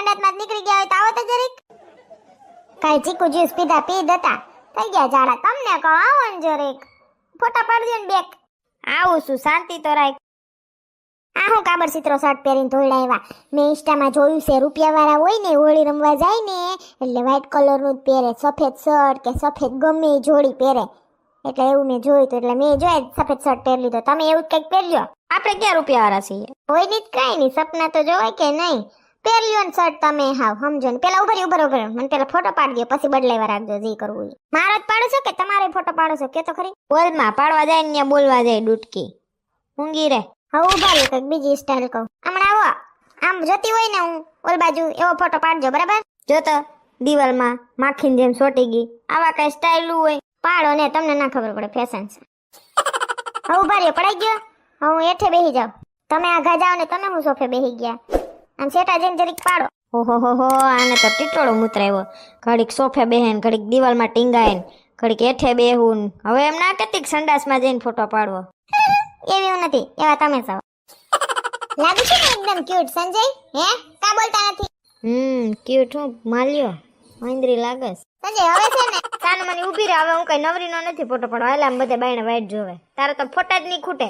સંડાસમાં જ નીકળી ગયા હોય તો આવો તો જરીક. કાઈ ચીકુ જ્યુસ પીધા પી દેતા થઈ ગયા જાડા. તમને કહો આવો ને જરીક ફોટા પાડજો ને બેક. આવું છું, શાંતિ તો રાખ. આ હું કાબર ચિત્રો શર્ટ પહેરીને ધોઈડા આવ્યા. મેં ઇન્સ્ટામાં જોયું છે રૂપિયા વાળા હોય ને હોળી રમવા જાય ને એટલે વ્હાઈટ કલરનું જ પહેરે, સફેદ શર્ટ કે સફેદ ગમે એ જોડી પહેરે. એટલે એવું મેં જોયું હતું એટલે મેં જોયા સફેદ શર્ટ પહેરી લીધો. તમે એવું કંઈક પહેર્યો? આપણે ક્યાં રૂપિયા વાળા છીએ? હોય ની કઈ નહીં, સપના તો જોવાય કે નહીં. પહેર્યો ને શર્ટ તમે હાવ સમજો ને. પેલા ઉભર મને પેલા ફોટો પાડી દો પછી બદલાવા રાખજો જે કરવું એ. મારો જ પાડો છો કે તમારે ફોટો પાડો છો કે તો ખરી? બોલમાં પાડવા જાય ને ત્યાં બોલવા જાય ડૂટકી ઊંઘી રે. હવે ઉભા રહ્યો કંઈક બીજી સ્ટાઇલ કહું. હમણાં આવો આમ જતી હોય ને હું ઓલ બાજુ એવો ફોટો પાડજો બરાબર. જો તો દિવાલમાં માખીની જેમ સોટી ગઈ. આવા કઈ સ્ટાઇલ હોય પાડો ને, તમને ના ખબર પડે ફેશન છે. હવે ઉભા રહ્યો પડાઈ ગયો. હવે હું હેઠે બેસી જાઉં, તમે આઘા જાઓ ને તમે હું સોફે બેસી ગયા. આમ સેટા જેમ જરીક પાડો. ઓહો આને તો ટીટોળો મુતરાયો. ઘડીક સોફે બેહેન, ઘડીક દિવાલમાં ટીંગાય, ઘડીક હેઠે બેહું. હવે એમ ના કહેતી સંડાસમાં જઈને ફોટો પાડવો. એવું નથી, એવા તમે છો. લાગુ છે ને એકદમ ક્યુટ સંજય? હે કા બોલતા નથી? ક્યુટ હું માલ્યો મહેન્દ્રી લાગસ. સંજય હવે છે ને કાન મને ઊભી રહે. હવે હું કઈ નવરીનો નથી ફોટો પાડવા. એટલે આમ બધે બાયણે વાઈટ જોવે. તારે તો ફોટા જ નહીં ખૂટે.